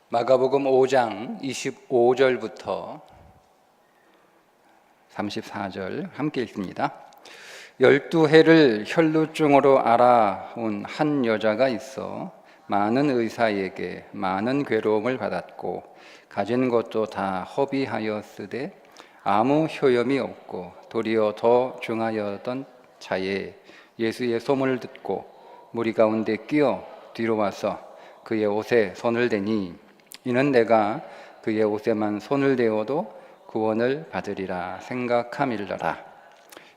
마가복음 5장 25절부터 34절 함께 읽습니다. 12해를 혈루증으로 알아온 한 여자가 있어 많은 의사에게 많은 괴로움을 받았고 가진 것도 다 허비하였으되 아무 효염이 없고 도리어 더 중하였던 자에 예수의 소문을 듣고 무리 가운데 끼어 뒤로 와서 그의 옷에 손을 대니 이는 내가 그의 옷에만 손을 대어도 구원을 받으리라 생각함일러라.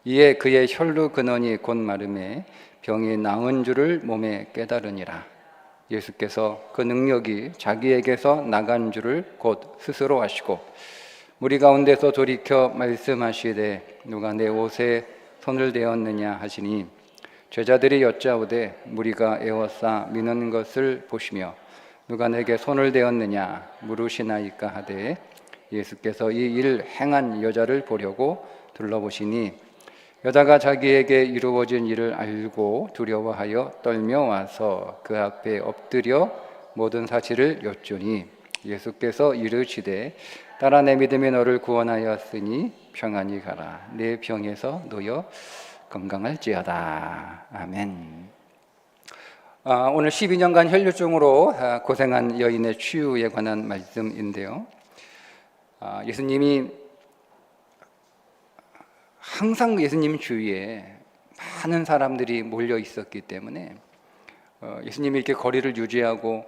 이에 그의 혈루 근원이 곧 마름에 병이 나은 줄을 몸에 깨달으니라. 예수께서 그 능력이 자기에게서 나간 줄을 곧 스스로 아시고 무리 가운데서 돌이켜 말씀하시되 누가 내 옷에 손을 대었느냐 하시니 제자들이 여짜오되 무리가 에워싸 미는 것을 보시며 누가 내게 손을 대었느냐 물으시나이까 하되 예수께서 이 일 행한 여자를 보려고 둘러보시니 여자가 자기에게 이루어진 일을 알고 두려워하여 떨며 와서 그 앞에 엎드려 모든 사실을 여쭈니 예수께서 이르시되 따라 내 믿음이 너를 구원하였으니 평안히 가라. 내 병에서 놓여 건강할지어다. 아멘. 오늘 12년간 혈루증으로 고생한 여인의 치유에 관한 말씀인데요. 예수님이 항상 예수님 주위에 많은 사람들이 몰려 있었기 때문에 예수님이 이렇게 거리를 유지하고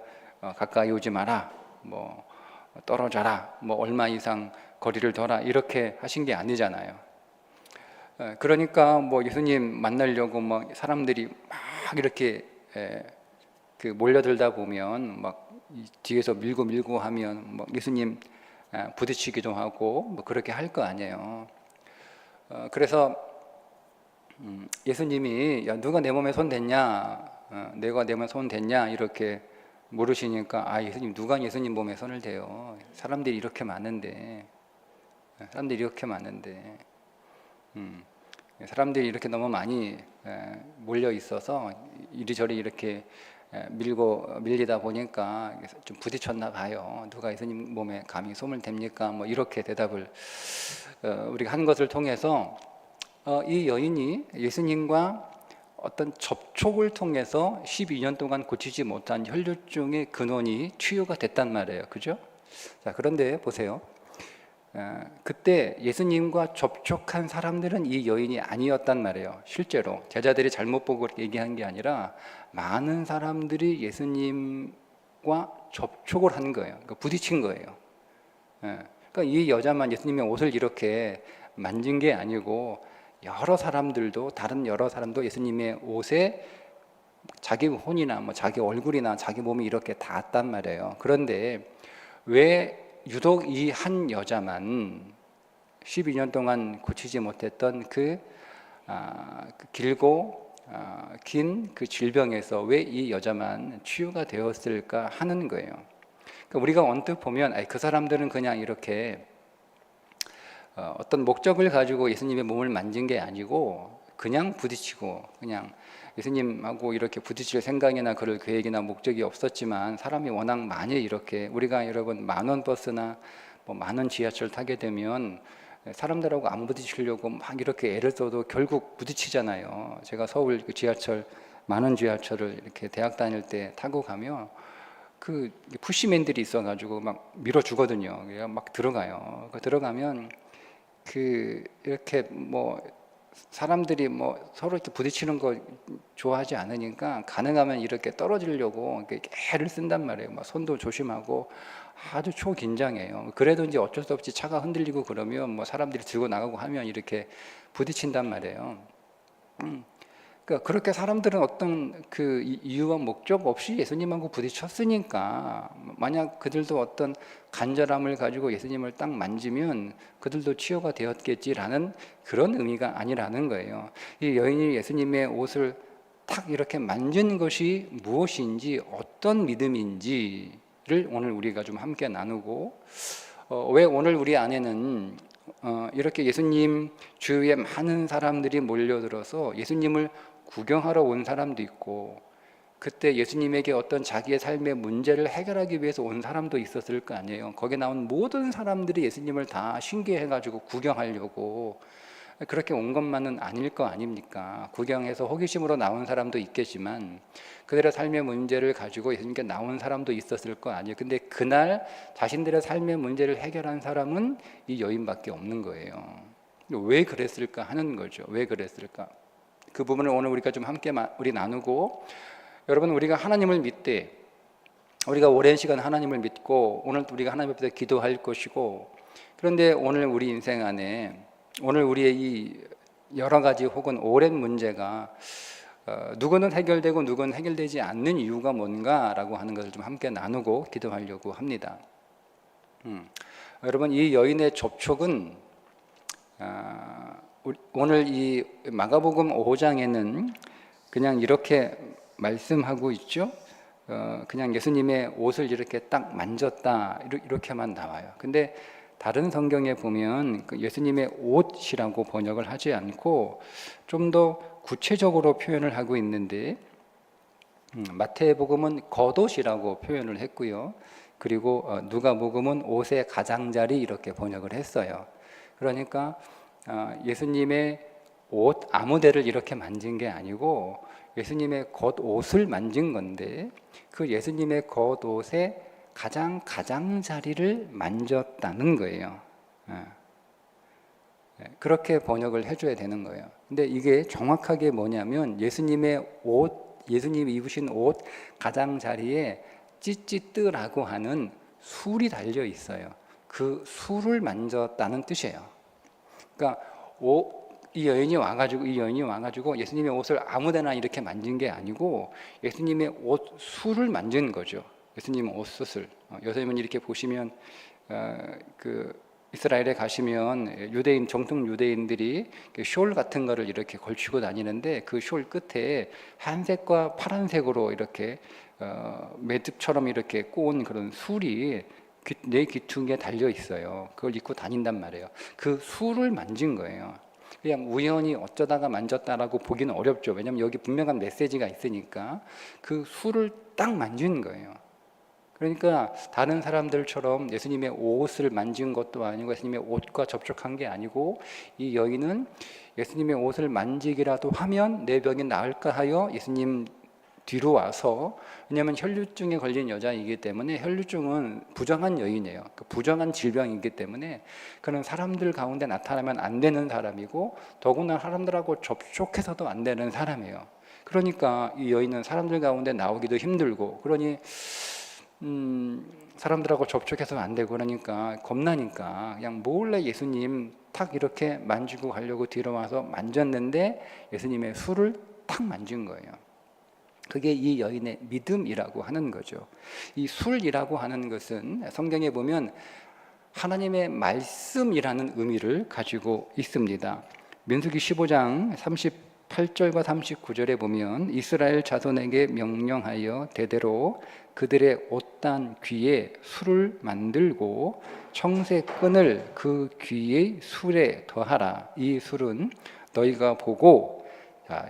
가까이 오지 마라, 뭐 떨어져라, 뭐 얼마 이상 거리를 둬라 이렇게 하신 게 아니잖아요. 그러니까 뭐 예수님 만나려고 뭐 사람들이 막 이렇게 그 몰려들다 보면 막 뒤에서 밀고 하면 뭐 예수님 부딪히기도 하고 뭐 그렇게 할 거 아니에요. 그래서 예수님이 야, 누가 내 몸에 손 댔냐, 내가 내 몸에 손 댔냐 이렇게 물으시니까 예수님 누가 예수님 몸에 손을 대요? 사람들이 이렇게 많은데, 사람들이 이렇게 너무 많이 몰려 있어서 이리저리 이렇게 밀리다 보니까 좀 부딪혔나 봐요. 누가 예수님 몸에 감히 손을 댑니까? 뭐 이렇게 대답을 우리가 한 것을 통해서 이 여인이 예수님과 어떤 접촉을 통해서 12년 동안 고치지 못한 혈루증의 근원이 치유가 됐단 말이에요. 그죠? 자, 그런데 보세요. 그때 예수님과 접촉한 사람들은 이 여인이 아니었단 말이에요. 실제로 제자들이 잘못 보고 얘기한 게 아니라 많은 사람들이 예수님과 접촉을 한 거예요. 그러니까 부딪힌 거예요. 그러니까 이 여자만 예수님의 옷을 이렇게 만진 게 아니고 여러 사람들도, 다른 여러 사람도 예수님의 옷에 자기 혼이나 뭐 자기 얼굴이나 자기 몸이 이렇게 닿았단 말이에요. 그런데 왜 유독 이 한 여자만 12년 동안 고치지 못했던 그 길고 긴 그 질병에서 왜 이 여자만 치유가 되었을까 하는 거예요. 그러니까 우리가 언뜻 보면 그 사람들은 그냥 이렇게 어떤 목적을 가지고 예수님의 몸을 만진 게 아니고 그냥 부딪히고 그냥 예수님하고 이렇게 부딪힐 생각이나 그럴 계획이나 목적이 없었지만 사람이 워낙 많이 이렇게 우리가 여러분 만원 버스나 뭐 만원 지하철 타게 되면 사람들하고 안 부딪히려고 막 이렇게 애를 써도 결국 부딪히잖아요. 제가 서울 그 지하철 만원 지하철을 이렇게 대학 다닐 때 타고 가면 그 푸시맨들이 있어가지고 막 밀어주거든요. 막 들어가요. 들어가면 그 이렇게 뭐 사람들이 뭐 서로 이렇게 부딪히는 거 좋아하지 않으니까 가능하면 이렇게 떨어지려고 이렇게 애를 쓴단 말이에요. 막 손도 조심하고 아주 초긴장해요. 그래도 이제 어쩔 수 없이 차가 흔들리고 그러면 뭐 사람들이 들고 나가고 하면 이렇게 부딪힌단 말이에요. 그러니까 그렇게 사람들은 어떤 그 이유와 목적 없이 예수님하고 부딪혔으니까 만약 그들도 어떤 간절함을 가지고 예수님을 딱 만지면 그들도 치유가 되었겠지라는 그런 의미가 아니라는 거예요. 이 여인이 예수님의 옷을 탁 이렇게 만진 것이 무엇인지 어떤 믿음인지를 오늘 우리가 좀 함께 나누고 왜 오늘 우리 안에는 이렇게 예수님 주위에 많은 사람들이 몰려들어서 예수님을 구경하러 온 사람도 있고 그때 예수님에게 어떤 자기의 삶의 문제를 해결하기 위해서 온 사람도 있었을 거 아니에요. 거기에 나온 모든 사람들이 예수님을 다 신기해가지고 구경하려고 그렇게 온 것만은 아닐 거 아닙니까? 구경해서 호기심으로 나온 사람도 있겠지만 그들의 삶의 문제를 가지고 예수님께 나온 사람도 있었을 거 아니에요. 근데 그날 자신들의 삶의 문제를 해결한 사람은 이 여인밖에 없는 거예요. 왜 그랬을까 하는 거죠. 왜 그랬을까? 그 부분을 오늘 우리가 좀 함께 우리 나누고, 여러분, 우리가 하나님을 믿되 우리가 오랜 시간 하나님을 믿고 오늘 우리가 하나님 앞에서 기도할 것이고, 그런데 오늘 우리 인생 안에 오늘 우리의 이 여러 가지 혹은 오랜 문제가 누구는 해결되고 누구는 해결되지 않는 이유가 뭔가라고 하는 것을 좀 함께 나누고 기도하려고 합니다. 여러분, 이 여인의 접촉은 오늘 이 마가복음 5장에는 그냥 이렇게 말씀하고 있죠. 그냥 예수님의 옷을 이렇게 딱 만졌다 이렇게만 나와요. 근데 다른 성경에 보면 예수님의 옷이라고 번역을 하지 않고 좀 더 구체적으로 표현을 하고 있는데, 마태복음은 겉옷이라고 표현을 했고요. 그리고 누가복음은 옷의 가장자리 이렇게 번역을 했어요. 그러니까 예수님의 옷 아무데를 이렇게 만진 게 아니고 예수님의 겉옷을 만진 건데, 그 예수님의 겉옷의 가장자리를 만졌다는 거예요. 그렇게 번역을 해줘야 되는 거예요. 근데 이게 정확하게 뭐냐면 예수님의 옷, 예수님이 입으신 옷 가장자리에 찌찌뜨라고 하는 술이 달려 있어요. 그 술을 만졌다는 뜻이에요. 그러니까 이 여인이 와가지고 예수님의 옷을 아무데나 이렇게 만진 게 아니고 예수님의 옷 술을 만진 거죠. 예수님 옷 숯을. 요즘은 이렇게 보시면 그 이스라엘에 가시면 유대인 정통 유대인들이 숄 같은 거를 이렇게 걸치고 다니는데 그 숄 끝에 한색과 파란색으로 이렇게 매듭처럼 이렇게 꼬은 그런 술이 내 귀퉁이에 달려 있어요. 그걸 입고 다닌단 말이에요. 그 술을 만진 거예요. 그냥 우연히 어쩌다가 만졌다라고 보기는 어렵죠. 왜냐하면 여기 분명한 메시지가 있으니까 그 술을 딱 만진 거예요. 그러니까 다른 사람들처럼 예수님의 옷을 만진 것도 아니고 예수님의 옷과 접촉한 게 아니고 이 여인은 예수님의 옷을 만지기라도 하면 내 병이 나을까 하여 예수님 뒤로 와서, 왜냐하면 혈류증에 걸린 여자이기 때문에 혈류증은 부정한 여인이에요. 부정한 질병이기 때문에 그는 사람들 가운데 나타나면 안 되는 사람이고 더구나 사람들하고 접촉해서도 안 되는 사람이에요. 그러니까 이 여인은 사람들 가운데 나오기도 힘들고, 그러니 사람들하고 접촉해서 안 되고 그러니까 겁나니까 그냥 몰래 예수님 탁 이렇게 만지고 가려고 뒤로 와서 만졌는데 예수님의 술을 탁 만진 거예요. 그게 이 여인의 믿음이라고 하는 거죠. 이 술이라고 하는 것은 성경에 보면 하나님의 말씀이라는 의미를 가지고 있습니다. 민수기 15장 38절과 39절에 보면 이스라엘 자손에게 명령하여 대대로 그들의 옷단 귀에 술을 만들고 청새끈을 그 귀의 술에 더하라. 이 술은 너희가 보고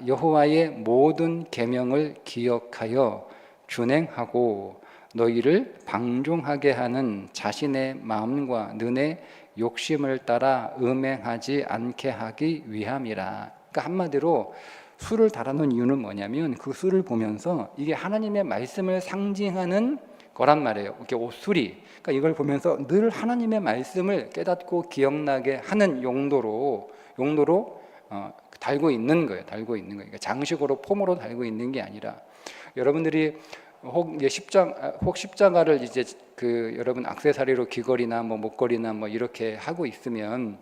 여호와의 모든 계명을 기억하여 준행하고 너희를 방종하게 하는 자신의 마음과 눈의 욕심을 따라 음행하지 않게 하기 위함이라. 그러니까 한마디로 술을 달아놓은 이유는 뭐냐면 그 술을 보면서 이게 하나님의 말씀을 상징하는 거란 말이에요. 이렇게 옷술이. 그러니까 이걸 보면서 늘 하나님의 말씀을 깨닫고 기억나게 하는 용도로 달고 있는 거예요. 그러니까 장식으로 폼으로 달고 있는 게 아니라, 여러분들이 혹 십자가를 이제 여러분 액세서리로 귀걸이나 뭐 목걸이나 뭐 이렇게 하고 있으면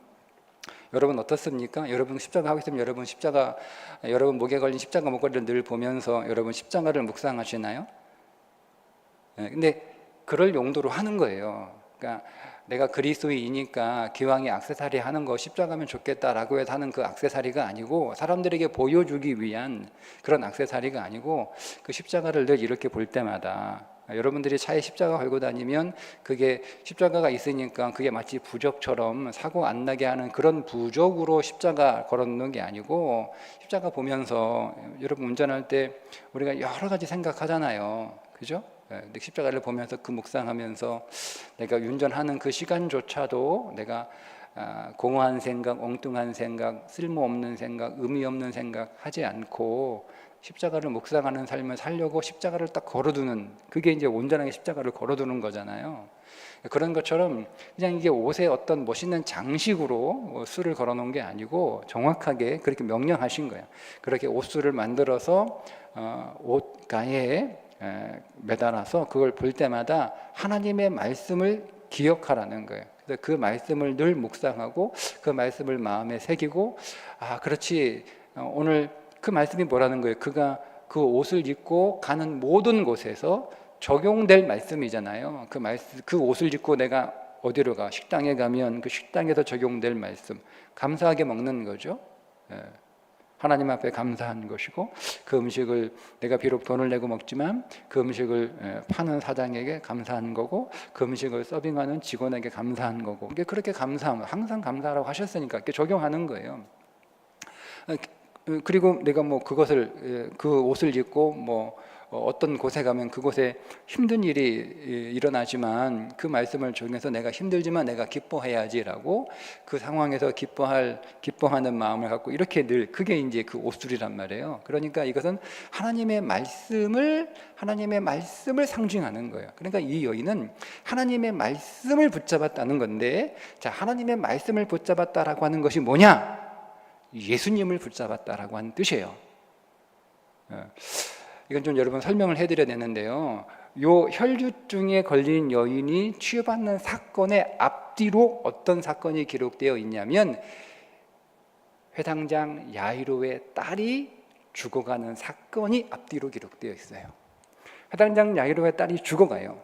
여러분 어떻습니까? 여러분 십자가 하고 있으면 여러분 목에 걸린 십자가 목걸이를 늘 보면서 여러분 십자가를 묵상하시나요? 근데 그럴 용도로 하는 거예요. 그러니까 내가 그리스도인이니까 기왕에 액세서리 하는 거 십자가면 좋겠다라고 해서 하는 그 액세서리가 아니고, 사람들에게 보여주기 위한 그런 액세서리가 아니고, 그 십자가를 늘 이렇게 볼 때마다 여러분들이 차에 십자가 걸고 다니면 그게 십자가가 있으니까 그게 마치 부적처럼 사고 안 나게 하는 그런 부적으로 십자가 걸어놓는 게 아니고, 십자가 보면서 여러분 운전할 때 우리가 여러 가지 생각하잖아요. 그죠? 근데 십자가를 보면서 그 묵상하면서 내가 운전하는 그 시간조차도 내가 공허한 생각, 엉뚱한 생각, 쓸모없는 생각, 의미 없는 생각 하지 않고 십자가를 묵상하는 삶을 살려고 십자가를 딱 걸어두는, 그게 이제 온전하게 십자가를 걸어두는 거잖아요. 그런 것처럼 그냥 이게 옷에 어떤 멋있는 장식으로 수를 걸어놓은 게 아니고 정확하게 그렇게 명령하신 거예요. 그렇게 옷수를 만들어서 옷가에 매달아서 그걸 볼 때마다 하나님의 말씀을 기억하라는 거예요. 그래서 그 말씀을 늘 묵상하고 그 말씀을 마음에 새기고, 그렇지, 오늘 그 말씀이 뭐라는 거예요? 그가 그 옷을 입고 가는 모든 곳에서 적용될 말씀이잖아요. 그 옷을 입고 내가 어디로 가? 식당에 가면 그 식당에서 적용될 말씀, 감사하게 먹는 거죠. 하나님 앞에 감사한 것이고, 그 음식을 내가 비록 돈을 내고 먹지만 그 음식을 파는 사장에게 감사한 거고, 그 음식을 서빙하는 직원에게 감사한 거고, 그렇게 감사하면 항상 감사하라고 하셨으니까 이렇게 적용하는 거예요. 그리고 내가 뭐 그것을, 그 옷을 입고 뭐 어떤 곳에 가면 그곳에 힘든 일이 일어나지만 그 말씀을 적용해서 내가 힘들지만 내가 기뻐해야지라고, 그 상황에서 기뻐하는 마음을 갖고 이렇게 늘, 그게 이제 그 옷술이란 말이에요. 그러니까 이것은 하나님의 말씀을 상징하는 거예요. 그러니까 이 여인은 하나님의 말씀을 붙잡았다는 건데, 자, 하나님의 말씀을 붙잡았다라고 하는 것이 뭐냐? 예수님을 붙잡았다라고 하는 뜻이에요. 이건 좀 여러분 설명을 해드려야 되는데요. 요 혈류증에 걸린 여인이 치유받는 사건의 앞뒤로 어떤 사건이 기록되어 있냐면, 회당장 야이로의 딸이 죽어가는 사건이 앞뒤로 기록되어 있어요. 회당장 야이로의 딸이 죽어가요.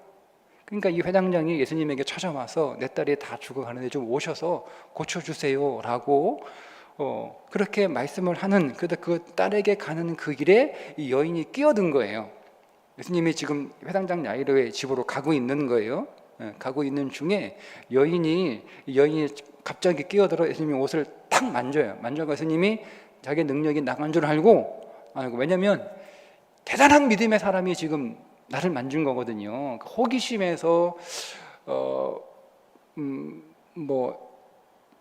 그러니까 이 회당장이 예수님에게 찾아와서 내 딸이 다 죽어가는데 좀 오셔서 고쳐주세요 라고 그렇게 말씀을 하는, 그 딸에게 가는 그 길에 이 여인이 끼어든 거예요. 예수님이 지금 회당장 야이로의 집으로 가고 있는 거예요. 가고 있는 중에 여인이 갑자기 끼어들어 예수님이 옷을 탁 만져요. 만져가 예수님이 자기 능력이 나간 줄 알고, 왜냐면 대단한 믿음의 사람이 지금 나를 만진 거거든요. 호기심에서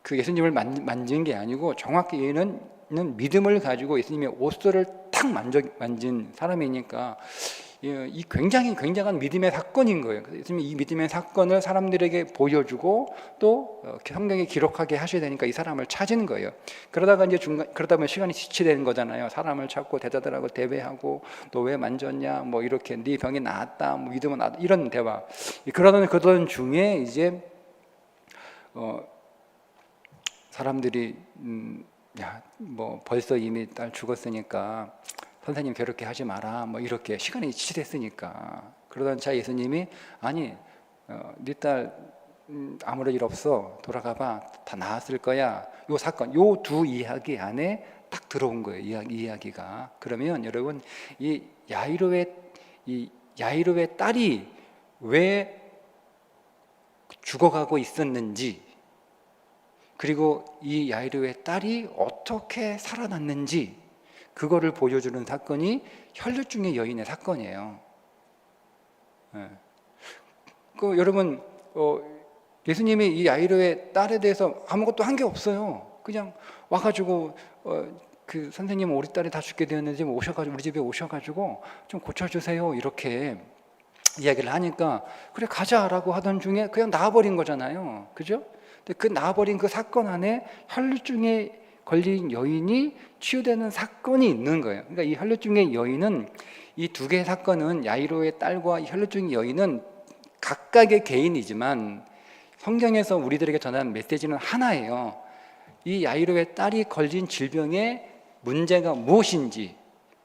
그 예수님을 만진 게 아니고, 정확히 얘는 믿음을 가지고 예수님의 옷소를 탁 만진 사람이니까 이 굉장한 믿음의 사건인 거예요. 예수님이 이 믿음의 사건을 사람들에게 보여주고 또 성경에 기록하게 하셔야 되니까 이 사람을 찾은 거예요. 그러다 보면 시간이 지체되는 거잖아요. 사람을 찾고 대자들하고 대회하고, 너 왜 만졌냐, 뭐 이렇게 네 병이 나았다, 뭐 믿음은 나았다, 이런 대화. 그러던 중에 이제 사람들이 뭐 벌써 이미 딸 죽었으니까 선생님 괴롭게 하지 마라, 뭐 이렇게 시간이 지체됐으니까. 그러던 차 예수님이, 아니, 네 딸 아무런 일 없어, 돌아가봐, 다 나았을 거야. 요 사건, 요 두 이야기 안에 딱 들어온 거예요. 이야기가. 그러면 여러분, 이 야이로의 딸이 왜 죽어가고 있었는지, 그리고 이 야이로의 딸이 어떻게 살아났는지, 그거를 보여주는 사건이 혈류증의 여인의 사건이에요. 여러분, 예수님이 이 야이로의 딸에 대해서 아무것도 한 게 없어요. 그냥 와가지고 그 선생님, 우리 딸이 다 죽게 되었는데 우리 집에 오셔가지고 좀 고쳐주세요, 이렇게 이야기를 하니까, 그래 가자라고 하던 중에 그냥 나와버린 거잖아요. 그죠? 근데 그 나와버린 그 사건 안에 혈류증에 걸린 여인이 치유되는 사건이 있는 거예요. 그러니까 이 혈류증의 여인은, 이 두 개의 사건은, 야이로의 딸과 이 혈류증의 여인은 각각의 개인이지만 성경에서 우리들에게 전하는 메시지는 하나예요. 이 야이로의 딸이 걸린 질병의 문제가 무엇인지,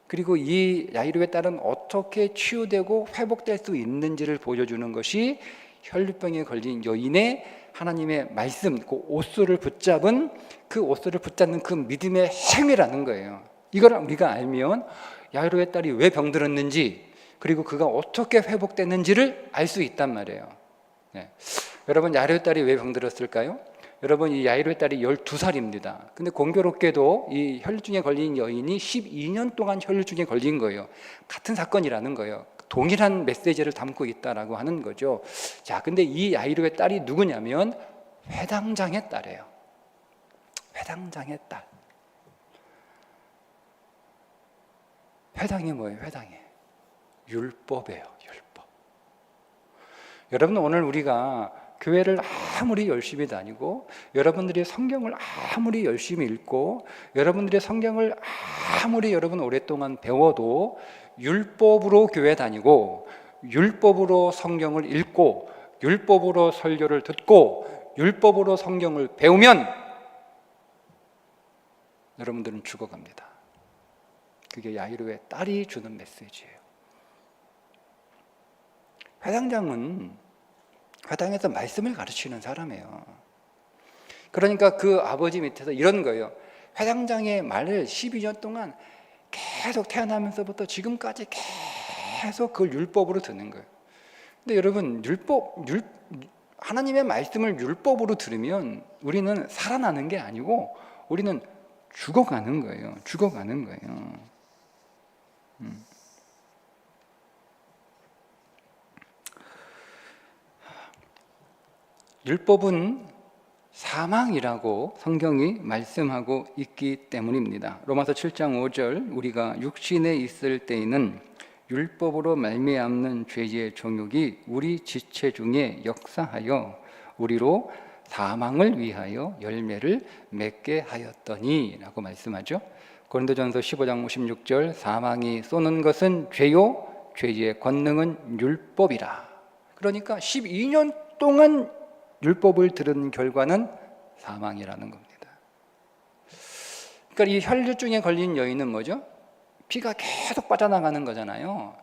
그리고 이 야이로의 딸은 어떻게 치유되고 회복될 수 있는지를 보여주는 것이 혈류병에 걸린 여인의 하나님의 말씀, 그 옷소를 붙잡는 그 믿음의 행위라는 거예요. 이걸 우리가 알면 야이로의 딸이 왜 병들었는지, 그리고 그가 어떻게 회복됐는지를 알 수 있단 말이에요. 네. 여러분, 야이로의 딸이 왜 병들었을까요? 여러분, 이 야이로의 딸이 12살입니다. 근데 공교롭게도 이 혈류증에 걸린 여인이 12년 동안 혈류증에 걸린 거예요. 같은 사건이라는 거예요. 동일한 메시지를 담고 있다라고 하는 거죠. 자, 근데 이 야이로의 딸이 누구냐면 회당장의 딸이에요. 회당장의 딸. 회당이 뭐예요? 회당이 율법이에요. 율법. 여러분, 오늘 우리가 교회를 아무리 열심히 다니고, 여러분들이 성경을 아무리 열심히 읽고, 여러분들이 성경을 아무리 여러분 오랫동안 배워도 율법으로 교회 다니고, 율법으로 성경을 읽고, 율법으로 설교를 듣고, 율법으로 성경을 배우면 여러분들은 죽어갑니다. 그게 야이로의 딸이 주는 메시지예요. 회당장은 회당에서 말씀을 가르치는 사람이에요. 그러니까 그 아버지 밑에서 이런 거예요. 회당장의 말을 12년 동안 계속 태어나면서부터 지금까지 계속 그걸 율법으로 듣는 거예요. 근데 여러분, 하나님의 말씀을 율법으로 들으면 우리는 살아나는 게 아니고 우리는 죽어가는 거예요. 죽어가는 거예요. 율법은 사망이라고 성경이 말씀하고 있기 때문입니다. 로마서 7장 5절, 우리가 육신에 있을 때에는 율법으로 말미암는 죄의 정욕이 우리 지체 중에 역사하여 우리로 사망을 위하여 열매를 맺게 하였더니 라고 말씀하죠. 고린도전서 15장 56절, 사망이 쏘는 것은 죄요 죄의 권능은 율법이라. 그러니까 12년 동안 율법을 들은 결과는 사망이라는 겁니다. 그러니까 이 혈류증에 걸린 여인은 뭐죠? 피가 계속 빠져나가는 거잖아요.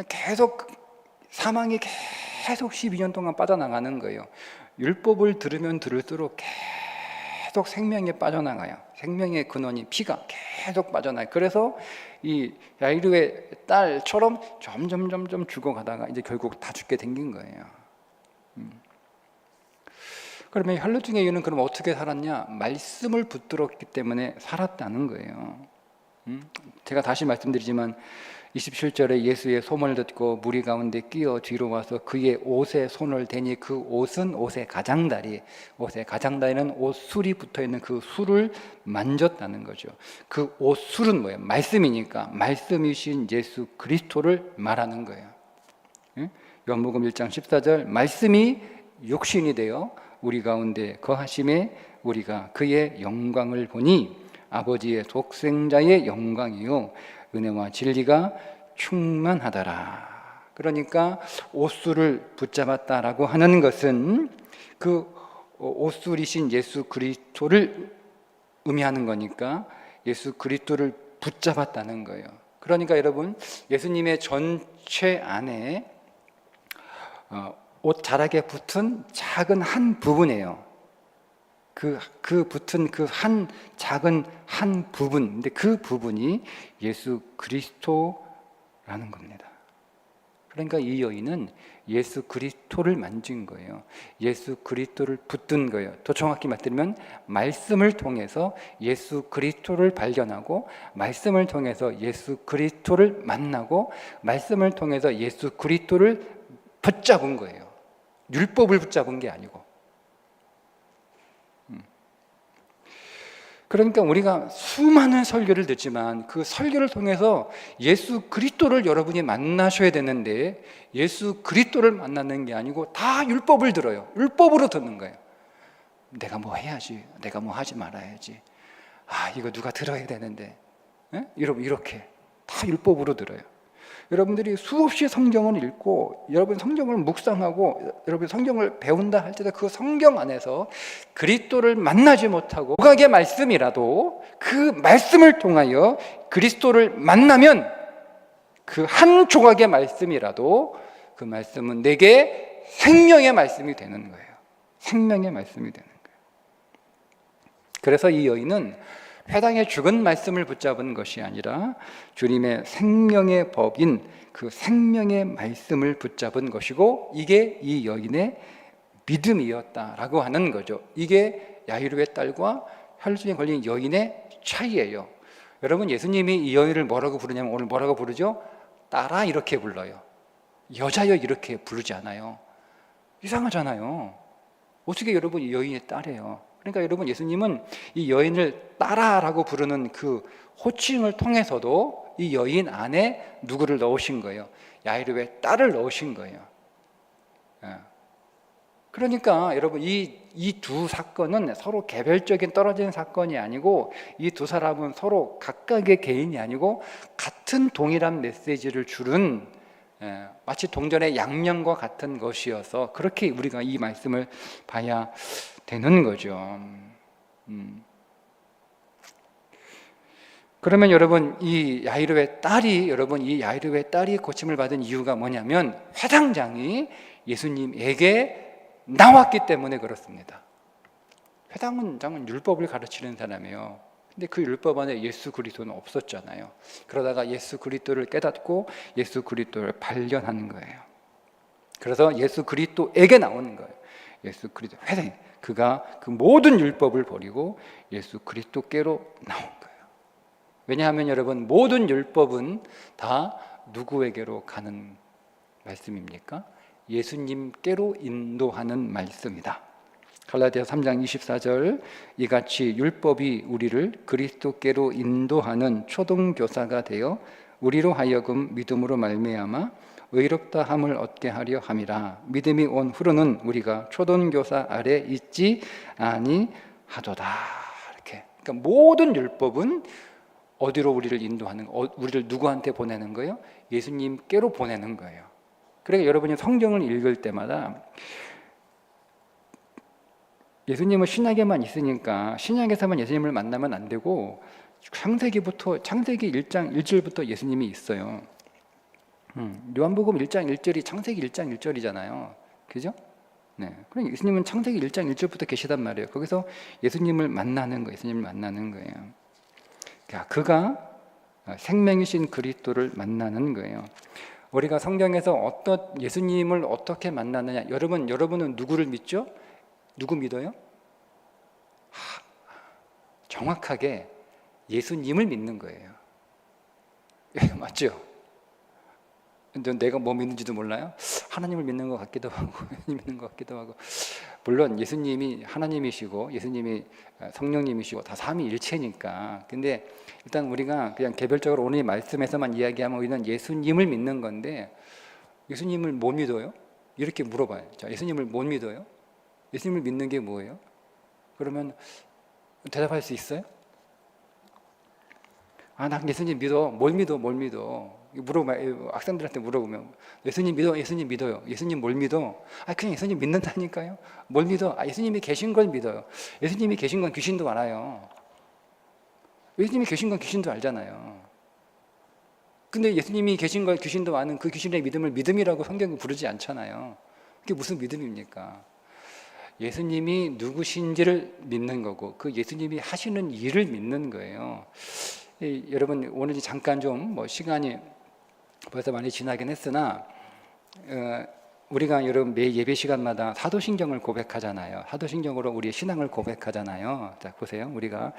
계속 사망이 계속 12년 동안 빠져나가는 거예요. 율법을 들으면 들을수록 계속 생명에 빠져나가요. 생명의 근원이 피가 계속 빠져나가요. 그래서 이 야이로의 딸처럼 점점 죽어가다가 이제 결국 다 죽게 생긴 거예요. 그러면 혈류증의 이유는 그럼 어떻게 살았냐? 말씀을 붙들었기 때문에 살았다는 거예요. 제가 다시 말씀드리지만 27절에 예수의 소문을 듣고 무리 가운데 끼어 뒤로 와서 그의 옷에 손을 대니 그 옷은 옷의 가장다리, 옷의 가장다리는 옷술이 붙어있는 그 술을 만졌다는 거죠. 그 옷술은 뭐예요? 말씀이니까 말씀이신 예수 그리스도를 말하는 거예요. 요한복음 1장 14절, 말씀이 육신이 되어 우리 가운데 거하심에 우리가 그의 영광을 보니 아버지의 독생자의 영광이요 은혜와 진리가 충만하더라. 그러니까 옷술을 붙잡았다라고 하는 것은 그 옷술이신 예수 그리스도를 의미하는 거니까 예수 그리스도를 붙잡았다는 거예요. 그러니까 여러분, 예수님의 전체 안에 옷 자락에 붙은 작은 한 부분이에요. 그 붙은 그 한 작은 한 부분, 근데 그 부분이 예수 그리스도라는 겁니다. 그러니까 이 여인은 예수 그리스도를 만진 거예요. 예수 그리스도를 붙든 거예요. 더 정확히 말하면 말씀을 통해서 예수 그리스도를 발견하고, 말씀을 통해서 예수 그리스도를 만나고, 말씀을 통해서 예수 그리스도를 붙잡은 거예요. 율법을 붙잡은 게 아니고. 그러니까 우리가 수많은 설교를 듣지만 그 설교를 통해서 예수 그리스도를 여러분이 만나셔야 되는데, 예수 그리스도를 만나는 게 아니고 다 율법을 들어요. 율법으로 듣는 거예요. 내가 뭐 해야지, 내가 뭐 하지 말아야지, 이거 누가 들어야 되는데, 여러분 이렇게 다 율법으로 들어요. 여러분들이 수없이 성경을 읽고 여러분 성경을 묵상하고 여러분 성경을 배운다 할 때도 그 성경 안에서 그리스도를 만나지 못하고 조각의 말씀이라도 그 말씀을 통하여 그리스도를 만나면, 그 한 조각의 말씀이라도 그 말씀은 내게 생명의 말씀이 되는 거예요. 생명의 말씀이 되는 거예요. 그래서 이 여인은 회당의 죽은 말씀을 붙잡은 것이 아니라 주님의 생명의 법인 그 생명의 말씀을 붙잡은 것이고, 이게 이 여인의 믿음이었다라고 하는 거죠. 이게 야이로의 딸과 혈루증에 걸린 여인의 차이예요. 여러분, 예수님이 이 여인을 뭐라고 부르냐면 오늘 뭐라고 부르죠? 딸아 이렇게 불러요. 여자여 이렇게 부르지 않아요. 이상하잖아요. 어떻게 여러분 이 여인의 딸이에요? 그러니까 여러분, 예수님은 이 여인을 딸아라고 부르는 그 호칭을 통해서도 이 여인 안에 누구를 넣으신 거예요? 야이로의 딸을 넣으신 거예요. 그러니까 여러분, 이 두 사건은 서로 개별적인 떨어진 사건이 아니고, 이 두 사람은 서로 각각의 개인이 아니고 같은 동일한 메시지를 주는, 마치 동전의 양면과 같은 것이어서 그렇게 우리가 이 말씀을 봐야 되는 거죠. 그러면 여러분, 이 야이로의 딸이 고침을 받은 이유가 뭐냐면, 회당장이 예수님에게 나왔기 때문에 그렇습니다. 회당장은 율법을 가르치는 사람이에요. 근데 그 율법 안에 예수 그리스도는 없었잖아요. 그러다가 예수 그리스도를 깨닫고 예수 그리스도를 발견하는 거예요. 그래서 예수 그리스도에게 나오는 거예요. 예수 그리스도 회당, 그가 그 모든 율법을 버리고 예수 그리스도께로 나온 거예요. 왜냐하면 여러분, 모든 율법은 다 누구에게로 가는 말씀입니까? 예수님께로 인도하는 말씀이다. 갈라디아서 3장 24절, 이같이 율법이 우리를 그리스도께로 인도하는 초등교사가 되어 우리로 하여금 믿음으로 말미암아 의롭다 함을 얻게 하려 함이라. 믿음이 온 후로는 우리가 초등교사 아래 있지 아니하도다. 이렇게. 그러니까 모든 율법은 어디로 우리를 인도하는, 우리를 누구한테 보내는 거예요? 예수님께로 보내는 거예요. 그러니까 여러분이 성경을 읽을 때마다 예수님은 신약에만 있으니까 신약에서만 예수님을 만나면 안 되고, 창세기 1장 1절부터 예수님이 있어요. 요한복음 1장 1절이 창세기 1장 1절이잖아요. 그죠? 네. 그럼 예수님은 창세기 1장 1절부터 계시단 말이에요. 거기서 예수님을 만나는 거예요. 예수님을 만나는 거예요. 그가 생명이신 그리스도를 만나는 거예요. 우리가 성경에서 예수님을 어떻게 만나느냐? 여러분은 누구를 믿죠? 누구 믿어요? 정확하게 예수님을 믿는 거예요. 맞죠? 근데 내가 뭐 믿는지도 몰라요? 하나님을 믿는 것 같기도 하고 예수님 믿는 것 같기도 하고. 물론 예수님이 하나님이시고 예수님이 성령님이시고 다 삼위일체니까. 근데 일단 우리가 그냥 개별적으로 오늘 이 말씀에서만 이야기하면 우리는 예수님을 믿는 건데, 예수님을 못 믿어요? 이렇게 물어봐요. 자, 예수님을 못 믿어요? 예수님을 믿는 게 뭐예요? 그러면 대답할 수 있어요? 난 예수님 믿어. 뭘 믿어? 학생들한테 물어보면 예수님 믿어? 예수님 믿어요. 예수님 뭘 믿어? 그냥 예수님 믿는다니까요. 뭘 믿어? 예수님이 계신 걸 믿어요. 예수님이 계신 건 귀신도 알아요. 예수님이 계신 건 귀신도 알잖아요. 근데 예수님이 계신 걸 귀신도 아는 그 귀신의 믿음을 믿음이라고 성경은 부르지 않잖아요. 그게 무슨 믿음입니까? 예수님이 누구신지를 믿는 거고, 그 예수님이 하시는 일을 믿는 거예요. 여러분, 오늘 잠깐 좀 시간이 벌써 많이 지나긴 했으나, 우리가 여러분 매 예배 시간마다 사도신경을 고백하잖아요. 사도신경으로 우리의 신앙을 고백하잖아요. 자, 보세요. 우리가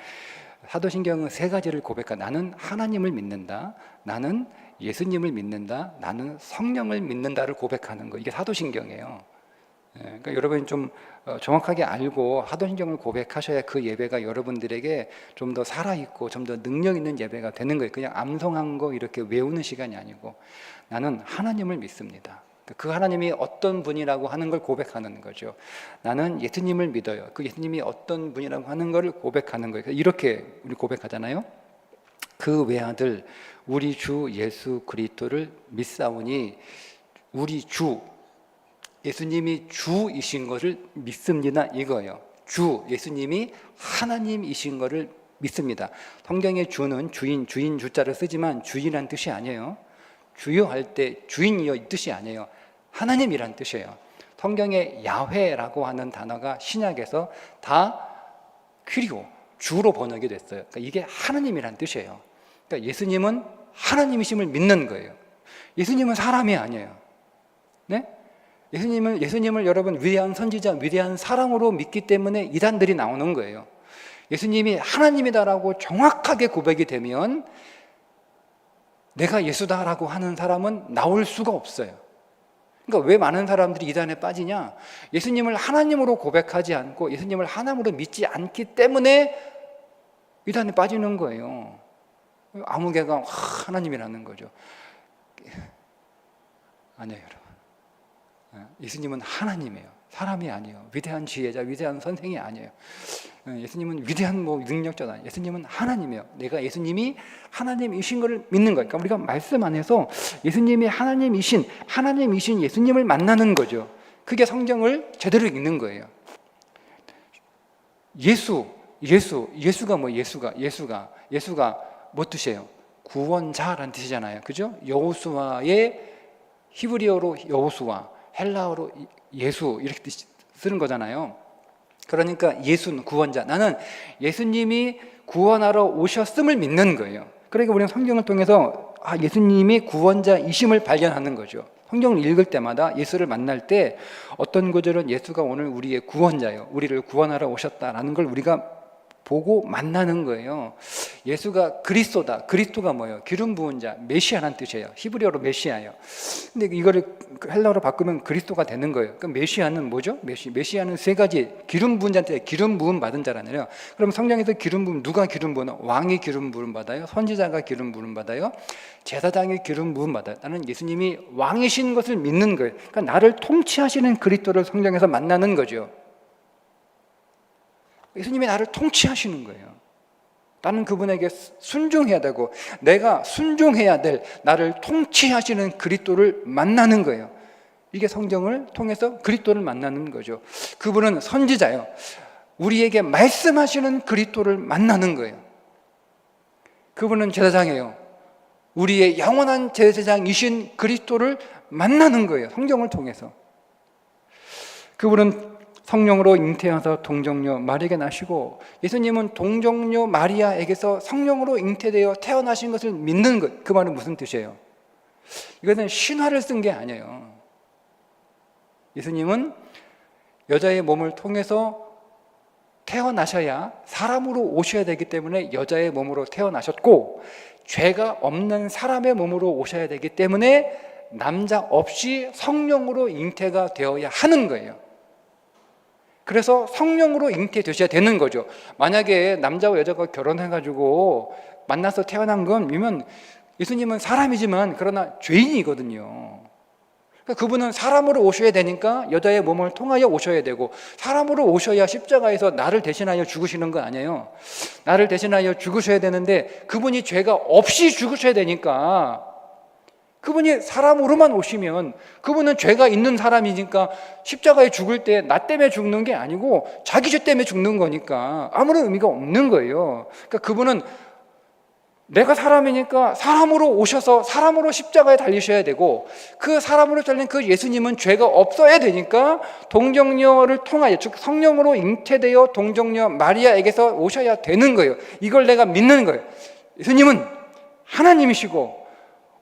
사도신경은 세 가지를 나는 하나님을 믿는다, 나는 예수님을 믿는다, 나는 성령을 믿는다를 고백하는 거. 이게 사도신경이에요. 그러니까 여러분이 좀 정확하게 알고 사도신경을 고백하셔야 그 예배가 여러분들에게 좀 더 살아있고 좀 더 능력 있는 예배가 되는 거예요. 그냥 암송한 거 이렇게 외우는 시간이 아니고, 나는 하나님을 믿습니다. 그 하나님이 어떤 분이라고 하는 걸 고백하는 거죠. 나는 예수님을 믿어요. 그 예수님이 어떤 분이라고 하는 걸 고백하는 거예요. 이렇게 우리 고백하잖아요. 그 외아들 우리 주 예수 그리스도를 믿사오니, 우리 주 예수님이 주이신 것을 믿습니다, 이거예요. 주 예수님이 하나님이신 것을 믿습니다. 성경의 주는 주인 주자를 쓰지만 주인이란 뜻이 아니에요. 주여 할 때 주인이여 이 뜻이 아니에요. 하나님이란 뜻이에요. 성경에 야훼라고 하는 단어가 신약에서 다 퀴리오, 주로 번역이 됐어요. 그러니까 이게 하느님이란 뜻이에요. 그러니까 예수님은 하나님이심을 믿는 거예요. 예수님은 사람이 아니에요. 네? 예수님을 여러분 위대한 선지자, 위대한 사랑으로 믿기 때문에 이단들이 나오는 거예요. 예수님이 하나님이다라고 정확하게 고백이 되면 내가 예수다라고 하는 사람은 나올 수가 없어요. 그러니까 왜 많은 사람들이 이단에 빠지냐? 예수님을 하나님으로 고백하지 않고 예수님을 하나님으로 믿지 않기 때문에 이단에 빠지는 거예요. 아무개가 하나님이라는 거죠. 아니에요, 여러분. 예수님은 하나님이에요. 사람이 아니에요. 위대한 지혜자, 위대한 선생이 아니에요. 예수님은 위대한 능력자다. 예수님은 하나님이에요. 내가 예수님이 하나님이신 것을 믿는 거예요. 그러니까 우리가 말씀 안에서 예수님이 하나님이신 예수님을 만나는 거죠. 그게 성경을 제대로 읽는 거예요. 예수가 뭐 뜻이에요? 구원자라는 뜻이잖아요. 그죠? 여호수아의 히브리어로 여호수아, 헬라어로 예수 이렇게 쓰는 거잖아요. 그러니까 예수는 구원자. 나는 예수님이 구원하러 오셨음을 믿는 거예요. 그러니까 우리는 성경을 통해서 예수님이 구원자이심을 발견하는 거죠. 성경을 읽을 때마다 예수를 만날 때 어떤 구절은 예수가 오늘 우리의 구원자예요. 우리를 구원하러 오셨다라는 걸 우리가 보고 만나는 거예요. 예수가 그리스도다. 그리스도가 뭐예요? 기름 부은 자, 메시아라는 뜻이에요. 히브리어로 메시아예요. 근데 이거를 헬라어로 바꾸면 그리스도가 되는 거예요. 그럼 메시아는 뭐죠? 메시아는 세 가지. 기름 부은 자한테 기름 부음 받은 자라네요. 그럼 성경에서 기름 부음, 누가 기름 부으나? 왕이 기름 부음 받아요. 선지자가 기름 부음 받아요. 제사장이 기름 부음 받아요. 나는 예수님이 왕이신 것을 믿는 거예요. 그러니까 나를 통치하시는 그리스도를 성경에서 만나는 거죠. 예수님이 나를 통치하시는 거예요. 나는 그분에게 순종해야 되고 내가 순종해야 될 나를 통치하시는 그리스도를 만나는 거예요. 이게 성경을 통해서 그리스도를 만나는 거죠. 그분은 선지자예요. 우리에게 말씀하시는 그리스도를 만나는 거예요. 그분은 제사장이에요. 우리의 영원한 제사장이신 그리스도를 만나는 거예요. 성경을 통해서. 그분은 성령으로 잉태하사 동정녀 마리아에게 나시고 예수님은 동정녀 마리아에게서 성령으로 잉태되어 태어나신 것을 믿는 것. 그 말은 무슨 뜻이에요? 이것은 신화를 쓴 게 아니에요. 예수님은 여자의 몸을 통해서 태어나셔야 사람으로 오셔야 되기 때문에 여자의 몸으로 태어나셨고 죄가 없는 사람의 몸으로 오셔야 되기 때문에 남자 없이 성령으로 잉태가 되어야 하는 거예요. 그래서 성령으로 잉태되셔야 되는 거죠. 만약에 남자와 여자가 결혼해가지고 만나서 태어난 건 예수님은 사람이지만 그러나 죄인이거든요. 그러니까 그분은 사람으로 오셔야 되니까 여자의 몸을 통하여 오셔야 되고 사람으로 오셔야 십자가에서 나를 대신하여 죽으시는 건 아니에요. 나를 대신하여 죽으셔야 되는데 그분이 죄가 없이 죽으셔야 되니까 그분이 사람으로만 오시면 그분은 죄가 있는 사람이니까 십자가에 죽을 때 나 때문에 죽는 게 아니고 자기 죄 때문에 죽는 거니까 아무런 의미가 없는 거예요. 그러니까 그분은 내가 사람이니까 사람으로 오셔서 사람으로 십자가에 달리셔야 되고 그 사람으로 달린 그 예수님은 죄가 없어야 되니까 동정녀를 통하여 즉 성령으로 잉태되어 동정녀 마리아에게서 오셔야 되는 거예요. 이걸 내가 믿는 거예요. 예수님은 하나님이시고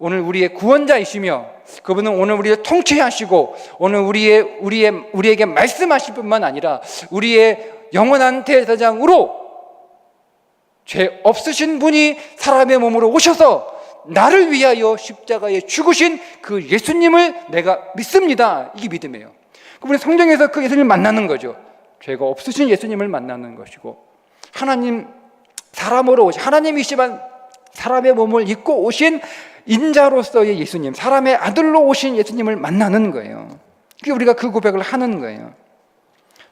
오늘 우리의 구원자이시며 그분은 오늘 우리를 통치하시고 오늘 우리에게 말씀하실 뿐만 아니라 우리의 영원한 대제사장으로 죄 없으신 분이 사람의 몸으로 오셔서 나를 위하여 십자가에 죽으신 그 예수님을 내가 믿습니다. 이게 믿음이에요. 그분이 성경에서 그 예수님을 만나는 거죠. 죄가 없으신 예수님을 만나는 것이고 하나님 사람으로 오신 하나님이시만 사람의 몸을 입고 오신 인자로서의 예수님, 사람의 아들로 오신 예수님을 만나는 거예요. 그게 우리가 그 고백을 하는 거예요.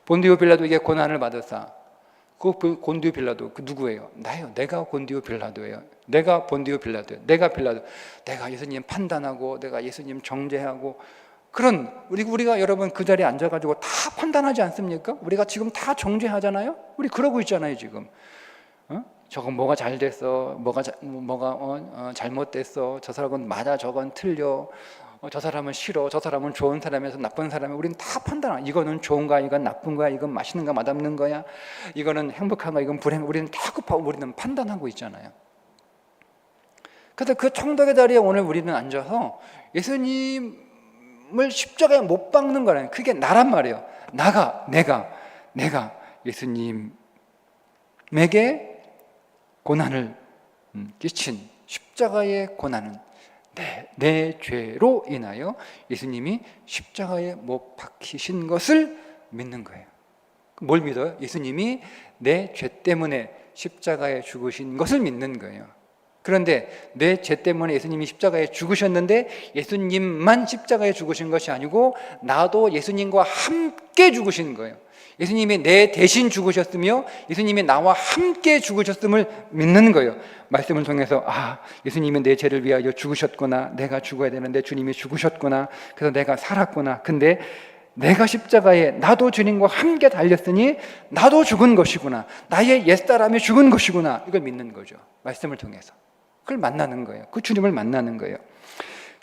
본디오 빌라도에게 고난을 받으사 그 본디오 빌라도 그 누구예요? 나예요. 내가 본디오 빌라도예요. 내가 본디오 빌라도예요. 내가 빌라도. 내가 예수님 판단하고 내가 예수님 정죄하고 그런 우리가 여러분 그 자리에 앉아가지고 다 판단하지 않습니까? 우리가 지금 다 정죄하잖아요. 우리 그러고 있잖아요 지금. 저건 뭐가 잘 됐어, 뭐가 잘못됐어, 저 사람은 맞아, 저건 틀려, 저 사람은 싫어, 저 사람은 좋은 사람에서 나쁜 사람이 우리는 다 판단하고 이거는 좋은가, 이건 나쁜 거야, 이건 맛있는가, 맛없는 거야, 이거는 행복한가, 이건 불행, 우리는 다 급하고 우리는 판단하고 있잖아요. 그래서 그 청덕의 자리에 오늘 우리는 앉아서 예수님을 십자가에 못 박는 거라는, 그게 나란 말이에요. 내가 예수님에게 고난을 끼친 십자가의 고난은 내 죄로 인하여 예수님이 십자가에 못 박히신 것을 믿는 거예요. 뭘 믿어요? 예수님이 내 죄 때문에 십자가에 죽으신 것을 믿는 거예요. 그런데 내 죄 때문에 예수님이 십자가에 죽으셨는데 예수님만 십자가에 죽으신 것이 아니고 나도 예수님과 함께 죽으신 거예요. 예수님이 내 대신 죽으셨으며 예수님이 나와 함께 죽으셨음을 믿는 거예요. 말씀을 통해서 예수님이 내 죄를 위하여 죽으셨구나, 내가 죽어야 되는데 주님이 죽으셨구나, 그래서 내가 살았구나, 근데 내가 십자가에 나도 주님과 함께 달렸으니 나도 죽은 것이구나, 나의 옛사람이 죽은 것이구나, 이걸 믿는 거죠. 말씀을 통해서 그걸 만나는 거예요. 그 주님을 만나는 거예요.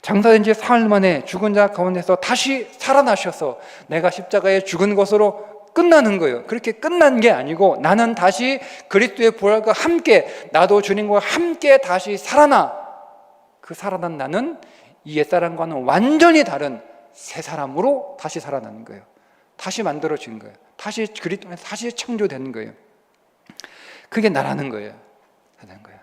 장사된 지 사흘 만에 죽은 자 가운데서 다시 살아나셔서 내가 십자가에 죽은 것으로 끝나는 거예요. 그렇게 끝난 게 아니고 나는 다시 그리스도의 부활과 함께, 나도 주님과 함께 다시 살아나, 그 살아난 나는 이 옛사람과는 완전히 다른 새 사람으로 다시 살아나는 거예요. 다시 만들어진 거예요. 다시 그리스도 안에서 다시 창조된 거예요. 그게 나라는 거예요.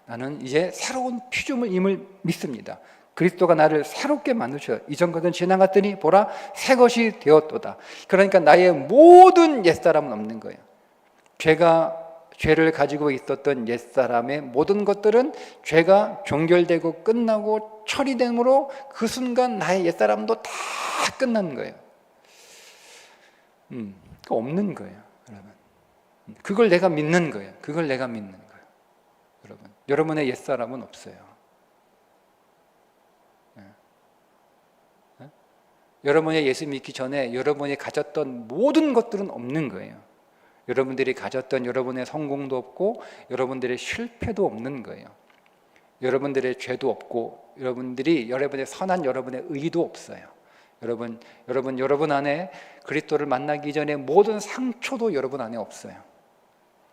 나는 이제 새로운 피조물임을 믿습니다. 그리스도가 나를 새롭게 만드셔. 이전 것은 지나갔더니 보라 새 것이 되었도다. 그러니까 나의 모든 옛사람은 없는 거예요. 죄를 가지고 있었던 옛사람의 모든 것들은 죄가 종결되고 끝나고 처리됨으로 그 순간 나의 옛사람도 다 끝나는 거예요. 그거 없는 거예요, 여러분. 그걸 내가 믿는 거예요. 그걸 내가 믿는 거예요. 여러분, 여러분의 옛사람은 없어요. 여러분이 예수 믿기 전에 여러분이 가졌던 모든 것들은 없는 거예요. 여러분들이 가졌던 여러분의 성공도 없고 여러분들의 실패도 없는 거예요. 여러분들의 죄도 없고 여러분의 선한 여러분의 의도 없어요. 여러분 안에 그리스도를 만나기 전에 모든 상처도 여러분 안에 없어요.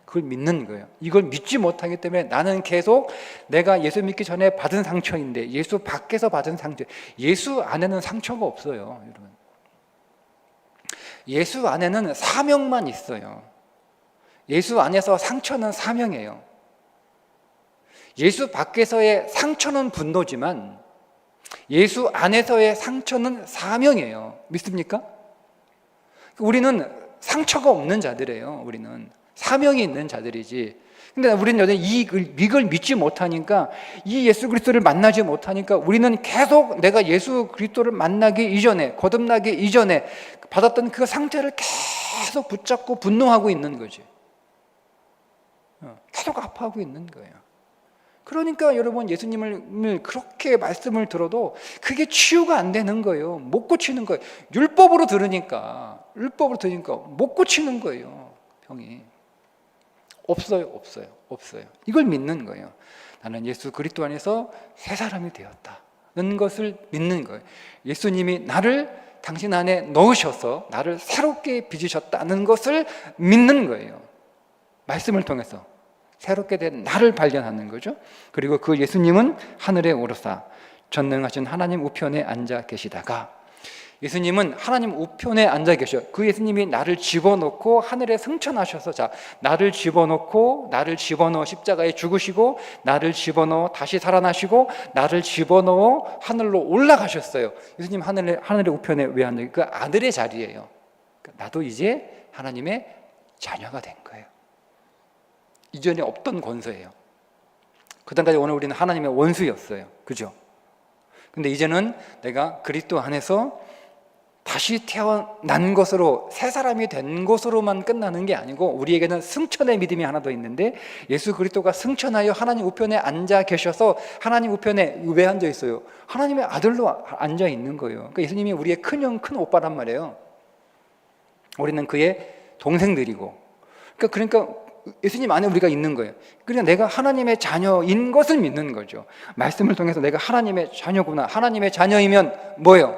그걸 믿는 거예요. 이걸 믿지 못하기 때문에 나는 계속 내가 예수 믿기 전에 받은 상처인데 예수 밖에서 받은 상처, 예수 안에는 상처가 없어요, 여러분. 예수 안에는 사명만 있어요. 예수 안에서 상처는 사명이에요. 예수 밖에서의 상처는 분노지만 예수 안에서의 상처는 사명이에요. 믿습니까? 우리는 상처가 없는 자들이에요. 우리는 사명이 있는 자들이지. 근데 우리는 여전히 이걸 믿지 못하니까, 이 예수 그리스도를 만나지 못하니까 우리는 계속 내가 예수 그리스도를 만나기 이전에, 거듭나기 이전에 받았던 그 상태를 계속 붙잡고 분노하고 있는 거지. 계속 아파하고 있는 거예요. 그러니까 여러분, 예수님을 그렇게 말씀을 들어도 그게 치유가 안 되는 거예요. 못 고치는 거예요. 율법으로 들으니까 못 고치는 거예요. 병이 없어요. 이걸 믿는 거예요. 나는 예수 그리스도 안에서 새 사람이 되었다는 것을 믿는 거예요. 예수님이 나를 당신 안에 넣으셔서 나를 새롭게 빚으셨다는 것을 믿는 거예요. 말씀을 통해서 새롭게 된 나를 발견하는 거죠. 그리고 그 예수님은 하늘에 오르사 전능하신 하나님 우편에 앉아 계시다가, 예수님은 하나님 우편에 앉아 계셔. 그 예수님이 나를 집어넣고 하늘에 승천하셔서, 나를 집어넣고 십자가에 죽으시고 나를 집어넣어 다시 살아나시고 나를 집어넣어 하늘로 올라가셨어요. 예수님 하늘의 우편에 왜 앉아? 그 아들의 자리예요. 나도 이제 하나님의 자녀가 된 거예요. 이전에 없던 권세예요. 그전까지 오늘 우리는 하나님의 원수였어요. 그죠? 근데 이제는 내가 그리스도 안에서 다시 태어난 것으로, 새 사람이 된 것으로만 끝나는 게 아니고, 우리에게는 승천의 믿음이 하나 더 있는데, 예수 그리스도가 승천하여 하나님 우편에 앉아 계셔서, 하나님 우편에 왜 앉아 있어요? 하나님의 아들로 앉아 있는 거예요. 그러니까 예수님이 우리의 큰형, 큰 오빠란 말이에요. 우리는 그의 동생들이고, 그러니까 예수님 안에 우리가 있는 거예요. 그러니까 내가 하나님의 자녀인 것을 믿는 거죠. 말씀을 통해서 내가 하나님의 자녀구나. 하나님의 자녀이면 뭐예요?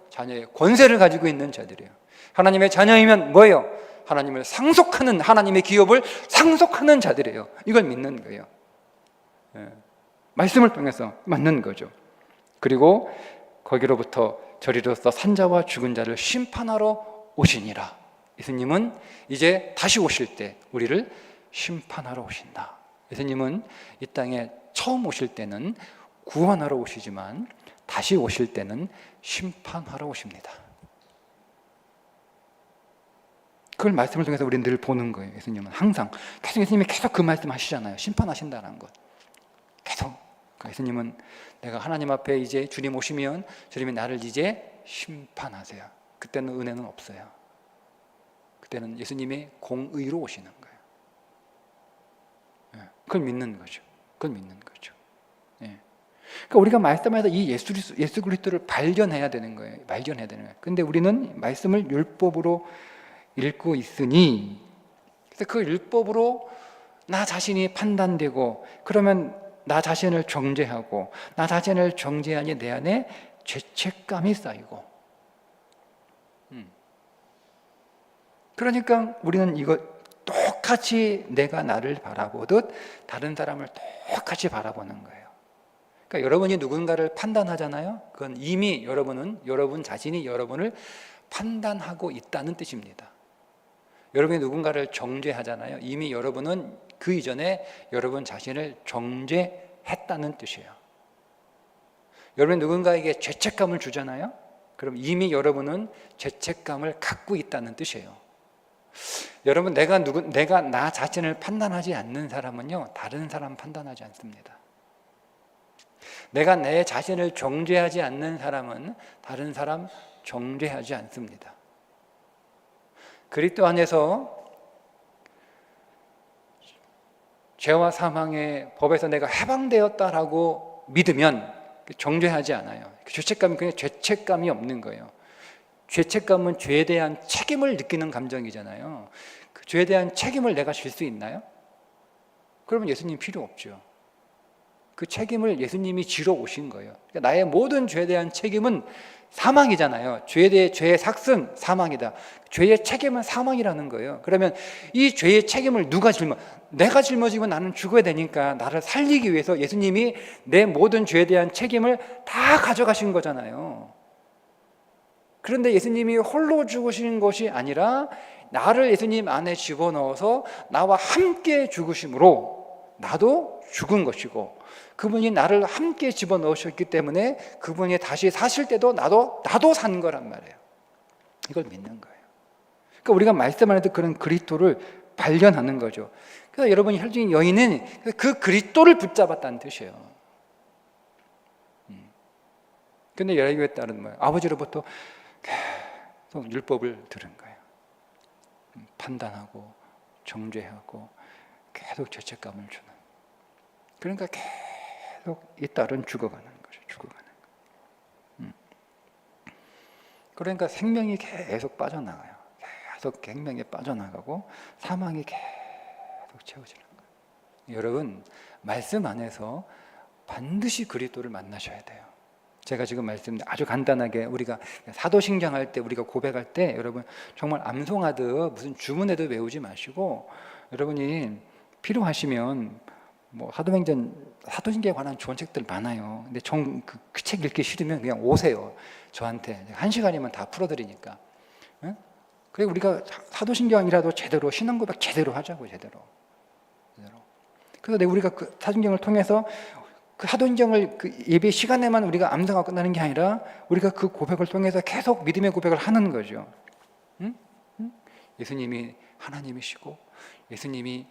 자녀의 권세를 가지고 있는 자들이에요. 하나님의 자녀이면 뭐예요? 하나님을 상속하는, 하나님의 기업을 상속하는 자들이에요. 이걸 믿는 거예요. 말씀을 통해서 맞는 거죠. 그리고 거기로부터 저리로서 산자와 죽은 자를 심판하러 오시니라. 예수님은 이제 다시 오실 때 우리를 심판하러 오신다. 예수님은 이 땅에 처음 오실 때는 구원하러 오시지만 다시 오실 때는 심판하러 오십니다. 그걸 말씀을 통해서 우리는 늘 보는 거예요. 예수님은 항상 예수님이 계속 그 말씀 하시잖아요. 심판하신다는 것 계속. 예수님은 내가 하나님 앞에 이제 주님 오시면 주님이 나를 이제 심판하세요. 그때는 은혜는 없어요. 그때는 예수님의 공의로 오시는 거예요. 그걸 믿는 거죠. 그걸 믿는 거죠. 그러니까 우리가 말씀에서 이 예수 그리스도를 발견해야 되는 거예요. 발견해야 되는 거예요. 근데 우리는 말씀을 율법으로 읽고 있으니, 그래서 그 율법으로 나 자신이 판단되고, 그러면 나 자신을 정죄하고, 나 자신을 정죄하니 내 안에 죄책감이 쌓이고, 그러니까 우리는 이거 똑같이 내가 나를 바라보듯 다른 사람을 똑같이 바라보는 거예요. 그러니까 여러분이 누군가를 판단하잖아요. 그건 이미 여러분 자신이 여러분을 판단하고 있다는 뜻입니다. 여러분이 누군가를 정죄하잖아요. 이미 여러분은 그 이전에 여러분 자신을 정죄했다는 뜻이에요. 여러분이 누군가에게 죄책감을 주잖아요. 그럼 이미 여러분은 죄책감을 갖고 있다는 뜻이에요. 여러분, 내가 나 자신을 판단하지 않는 사람은요, 다른 사람 판단하지 않습니다. 내가 내 자신을 정죄하지 않는 사람은 다른 사람 정죄하지 않습니다. 그리스도 안에서 죄와 사망의 법에서 내가 해방되었다라고 믿으면 정죄하지 않아요. 죄책감이 그냥 죄책감이 없는 거예요. 죄책감은 죄에 대한 책임을 느끼는 감정이잖아요. 그 죄에 대한 책임을 내가 질 수 있나요? 그러면 예수님 필요 없죠. 그 책임을 예수님이 지러 오신 거예요. 그러니까 나의 모든 죄에 대한 책임은 사망이잖아요. 죄의 삭은 사망이다. 죄의 책임은 사망이라는 거예요. 그러면 이 죄의 책임을 누가 내가 짊어지면 나는 죽어야 되니까 나를 살리기 위해서 예수님이 내 모든 죄에 대한 책임을 다 가져가신 거잖아요. 그런데 예수님이 홀로 죽으신 것이 아니라 나를 예수님 안에 집어넣어서 나와 함께 죽으심으로 나도 죽은 것이고, 그분이 나를 함께 집어넣으셨기 때문에 그분이 다시 사실 때도 나도 산 거란 말이에요. 이걸 믿는 거예요. 그러니까 우리가 말씀 안에도 그런 그리스도를 발견하는 거죠. 그래서 여러분이 혈중인 여인은 그 그리스도를 붙잡았다는 뜻이에요. 근데 열왕기에 따른 뭐예요? 아버지로부터 계속 율법을 들은 거예요. 판단하고 정죄하고 계속 죄책감을 주는. 그러니까 계속 이 딸은 죽어가는 거죠. 죽어가는 거. 그러니까 생명이 계속 빠져나가요. 계속 생명이 빠져나가고 사망이 계속 채워지는 거예요. 여러분, 말씀 안에서 반드시 그리스도를 만나셔야 돼요. 제가 지금 말씀 아주 간단하게 우리가 사도신경 할 때, 우리가 고백할 때 여러분 정말 암송하듯 무슨 주문에도 외우지 마시고, 여러분이 필요하시면 뭐 사도신경에 관한 좋은 책들 많아요. 근데 그 책 읽기 싫으면 그냥 오세요. 저한테 1시간이면 다 풀어드리니까. 그리고 우리가 사도신경이라도 제대로 신앙고백 제대로 하자고. 제대로. 그래서 우리가 그 사도신경을 통해서 그 사도신경을 그 예배 시간에만 우리가 암송하고 끝나는 게 아니라 우리가 그 고백을 통해서 계속 믿음의 고백을 하는 거죠. 예수님이 하나님이시고, 예수님이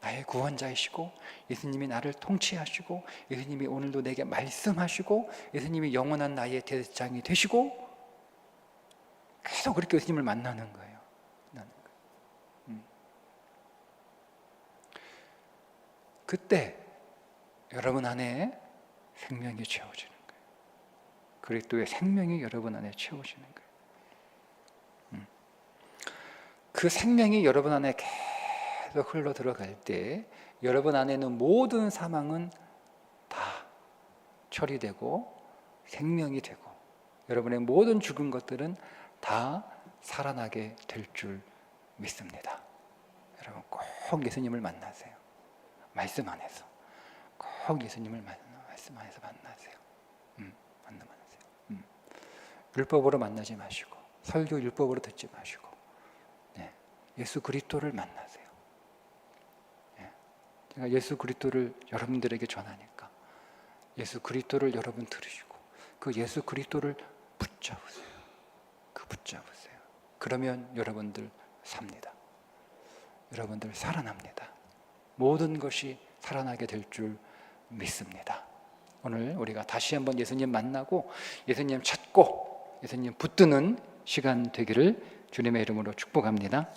나의 구원자이시고, 예수님이 나를 통치하시고, 예수님이 오늘도 내게 말씀하시고, 예수님이 영원한 나의 대장이 되시고, 계속 그렇게 예수님을 만나는 거예요. 그때 여러분 안에 생명이 채워지는 거예요. 그리스도의 생명이 여러분 안에 채워지는 거예요. 그 생명이 여러분 안에 계속 흘러 들어갈 때 여러분 안에 있는 모든 사망은 다 처리되고 생명이 되고 여러분의 모든 죽은 것들은 다 살아나게 될 줄 믿습니다. 여러분 꼭 예수님을 만나세요. 말씀 안에서 꼭 예수님을 말씀 안에서 만나세요. 만나세요. 율법으로 만나지 마시고 설교 율법으로 듣지 마시고 예수 그리스도를 만나세요. 제가 예수 그리스도를 여러분들에게 전하니까 예수 그리스도를 여러분 들으시고 그 예수 그리스도를 붙잡으세요. 붙잡으세요. 그러면 여러분들 삽니다. 여러분들 살아납니다. 모든 것이 살아나게 될 줄 믿습니다. 오늘 우리가 다시 한번 예수님 만나고 예수님 찾고 예수님 붙드는 시간 되기를 주님의 이름으로 축복합니다.